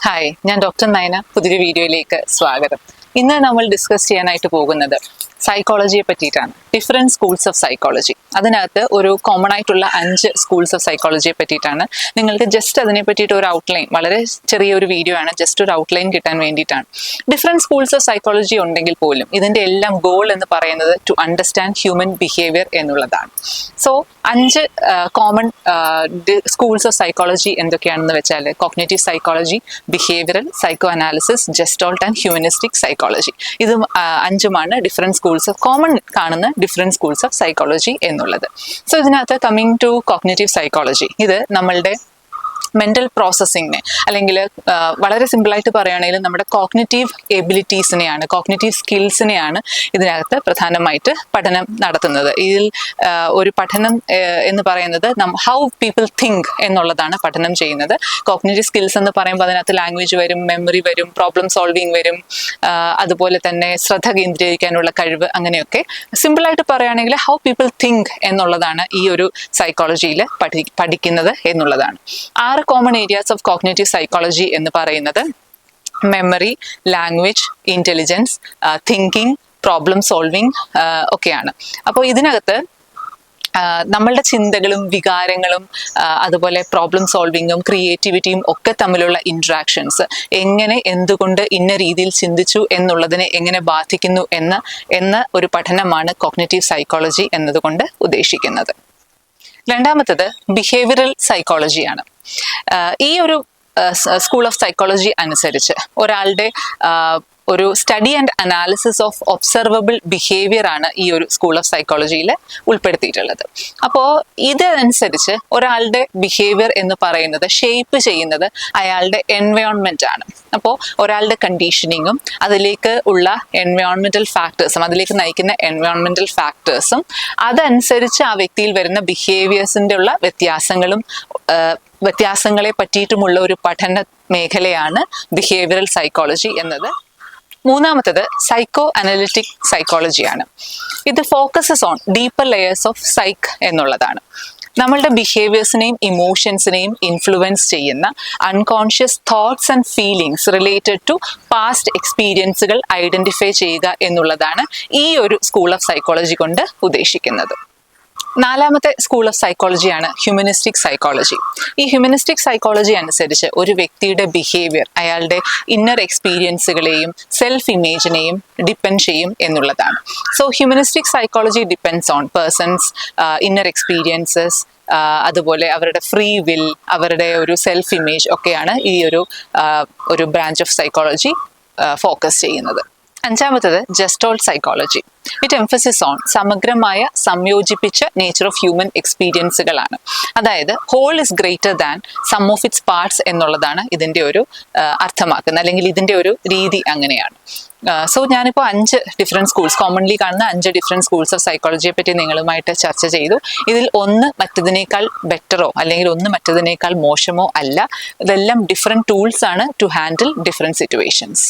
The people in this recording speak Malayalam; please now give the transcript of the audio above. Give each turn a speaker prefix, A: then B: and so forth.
A: ഹായ്, ഞാൻ ഡോക്ടർ നയന. പുതിയൊരു വീഡിയോയിലേക്ക് സ്വാഗതം. ഇന്ന് നമ്മൾ ഡിസ്കസ് ചെയ്യാനായിട്ട് പോകുന്നത് സൈക്കോളജിയെ പറ്റിയിട്ടാണ്. Different schools of psychology. അതിനകത്ത് ഒരു കോമൺ ആയിട്ടുള്ള 5 സ്കൂൾസ് ഓഫ് സൈക്കോളജിയെ പറ്റിയിട്ടാണ്. നിങ്ങൾക്ക് ജസ്റ്റ് അതിനെ പറ്റിയിട്ട് ഒരു ഔട്ട്ലൈൻ, വളരെ ചെറിയൊരു വീഡിയോ ആണ്, ജസ്റ്റ് ഒരു ഔട്ട്ലൈൻ കിട്ടാൻ വേണ്ടിയിട്ടാണ്. ഡിഫറെൻറ്റ് സ്കൂൾസ് ഓഫ് സൈക്കോളജി ഉണ്ടെങ്കിൽ പോലും ഇതിൻ്റെ എല്ലാം ഗോൾ എന്ന് പറയുന്നത് ടു അണ്ടർസ്റ്റാൻഡ് ഹ്യൂമൻ ബിഹേവിയർ എന്നുള്ളതാണ്. So 5 common schools of psychology എന്തൊക്കെയാണെന്ന് വെച്ചാൽ cognitive psychology, behavioural, psychoanalysis, gestalt and humanistic psychology. ഇത് 5ഉമാണ് ഡിഫറെൻറ്റ് സ്കൂൾസ് ഓഫ് കോമൺ കാണുന്ന ഡിഫറെൻറ്റ് സ്കൂൾസ് ഓഫ് സൈക്കോളജി എന്നുള്ളത്. സോ ഇതിനകത്ത് കമ്മിങ് ടു കോഗ്നിറ്റീവ് സൈക്കോളജി, ഇത് നമ്മളുടെ മെൻ്റൽ പ്രോസസ്സിങ്ങിനെ അല്ലെങ്കിൽ വളരെ സിമ്പിളായിട്ട് പറയുകയാണെങ്കിൽ നമ്മുടെ കോഗ്നിറ്റീവ് എബിലിറ്റീസിനെയാണ്, കോഗ്നിറ്റീവ് സ്കിൽസിനെയാണ് ഇതിനകത്ത് പ്രധാനമായിട്ട് പഠനം നടത്തുന്നത്. ഇതിൽ ഒരു പഠനം എന്ന് പറയുന്നത് ഹൗ പീപ്പിൾ തിങ്ക് എന്നുള്ളതാണ് പഠനം ചെയ്യുന്നത്. കോഗ്നിറ്റീവ് സ്കിൽസ് എന്ന് പറയുമ്പോൾ അതിനകത്ത് ലാംഗ്വേജ് വരും, മെമ്മറി വരും, പ്രോബ്ലം സോൾവിങ് വരും, അതുപോലെ തന്നെ ശ്രദ്ധ കേന്ദ്രീകരിക്കാനുള്ള കഴിവ്, അങ്ങനെയൊക്കെ സിമ്പിളായിട്ട് പറയുകയാണെങ്കിൽ ഹൗ പീപ്പിൾ തിങ്ക് എന്നുള്ളതാണ് ഈ ഒരു സൈക്കോളജിയിൽ പഠിക്കുന്നത് എന്നുള്ളതാണ്. 6 common areas of cognitive psychology എന്ന് പറയുന്നത് memory, language, intelligence, thinking, problem solving ഒക്കെയാണ്. അപ്പോൾ ഇതിനകത്ത് നമ്മളുടെ ചിന്തകളും വികാരങ്ങളും അതുപോലെ പ്രോബ്ലം സോൾവിങ്ങും ക്രിയേറ്റിവിറ്റിയും ഒക്കെ തമ്മിലുള്ള ഇൻട്രാക്ഷൻസ് എങ്ങനെ, എന്തുകൊണ്ട് ഇന്ന രീതിയിൽ ചിന്തിച്ചു എന്നുള്ളതിനെ എങ്ങനെ ബാധിക്കുന്നു എന്ന ഒരു പഠനമാണ് കോഗ്നിറ്റീവ് സൈക്കോളജി എന്നതുകൊണ്ട് ഉദ്ദേശിക്കുന്നത്. രണ്ടാമത്തത് ബിഹേവിയറൽ സൈക്കോളജിയാണ്. ഈ ഒരു സ്കൂൾ ഓഫ് സൈക്കോളജി അനുസരിച്ച് ഒരാളുടെ ഒരു study and analysis of observable behaviour ആണ് ഈ ഒരു സ്കൂൾ ഓഫ് സൈക്കോളജിയിൽ ഉൾപ്പെടുത്തിയിട്ടുള്ളത്. അപ്പോൾ ഇതനുസരിച്ച് ഒരാളുടെ ബിഹേവിയർ എന്ന് പറയുന്നത് ഷേപ്പ് ചെയ്യുന്നത് അയാളുടെ എൻവയോൺമെൻ്റ് ആണ്. അപ്പോൾ ഒരാളുടെ കണ്ടീഷനിങ്ങും അതിലേക്ക് ഉള്ള എൻവയോൺമെൻറ്റൽ ഫാക്ടേഴ്സും, അതിലേക്ക് നയിക്കുന്ന എൻവയോൺമെൻറ്റൽ ഫാക്ടേഴ്സും അതനുസരിച്ച് ആ വ്യക്തിയിൽ വരുന്ന ബിഹേവിയേഴ്സിൻ്റെ ഉള്ള വ്യത്യാസങ്ങളെ പറ്റിയിട്ടുമുള്ള ഒരു പഠന മേഖലയാണ് ബിഹേവിയറൽ സൈക്കോളജി എന്നത്. മൂന്നാമത്തത് സൈക്കോ അനലിറ്റിക് സൈക്കോളജിയാണ്. ഇത് focuses on deeper layers of psyche എന്നുള്ളതാണ്. നമ്മളുടെ ബിഹേവിയേഴ്സിനെയും ഇമോഷൻസിനെയും ഇൻഫ്ലുവൻസ് ചെയ്യുന്ന unconscious thoughts and feelings related to past എക്സ്പീരിയൻസുകൾ ഐഡൻറ്റിഫൈ ചെയ്യുക എന്നുള്ളതാണ് ഈ ഒരു സ്കൂൾ ഓഫ് സൈക്കോളജി കൊണ്ട് ഉദ്ദേശിക്കുന്നത്. നാലാമത്തെ സ്കൂൾ ഓഫ് സൈക്കോളജിയാണ് ഹ്യൂമനിസ്റ്റിക് സൈക്കോളജി. ഈ ഹ്യൂമനിസ്റ്റിക് സൈക്കോളജി അനുസരിച്ച് ഒരു വ്യക്തിയുടെ ബിഹേവിയർ അയാളുടെ ഇന്നർ എക്സ്പീരിയൻസുകളെയും സെൽഫ് ഇമേജിനെയും ഡിപ്പെൻഡ് ചെയ്യും എന്നുള്ളതാണ്. So humanistic psychology depends on person's inner experiences, അതുപോലെ അവരുടെ ഫ്രീ വിൽ, അവരുടെ ഒരു സെൽഫ് ഇമേജ് ഒക്കെയാണ് ഈ ഒരു ബ്രാഞ്ച് ഓഫ് സൈക്കോളജി ഫോക്കസ് ചെയ്യുന്നത്. അഞ്ചാമത്തത് gestalt psychology. It emphasis on സമഗ്രമായ സംയോജിപ്പിച്ച നേച്ചർ ഓഫ് ഹ്യൂമൻ എക്സ്പീരിയൻസുകളാണ്. അതായത് whole is greater than sum of its parts എന്നുള്ളതാണ് ഇതിൻ്റെ ഒരു അർത്ഥമാക്കുന്നത്, അല്ലെങ്കിൽ ഇതിൻ്റെ ഒരു രീതി അങ്ങനെയാണ്. സോ ഞാനിപ്പോൾ 5 ഡിഫറെൻറ്റ് സ്കൂൾസ്, കോമൺലി കാണുന്ന 5 ഡിഫറെൻറ്റ് സ്കൂൾസ് ഓഫ് സൈക്കോളജിയെ പറ്റി നിങ്ങളുമായിട്ട് ചർച്ച ചെയ്തു. ഇതിൽ ഒന്ന് മറ്റതിനേക്കാൾ ബെറ്ററോ അല്ലെങ്കിൽ ഒന്ന് മറ്റതിനേക്കാൾ മോശമോ അല്ല. ഇതെല്ലാം ഡിഫറെൻറ്റ് ടൂൾസ് ആണ് ടു ഹാൻഡിൽ ഡിഫറെൻറ്റ് സിറ്റുവേഷൻസ്.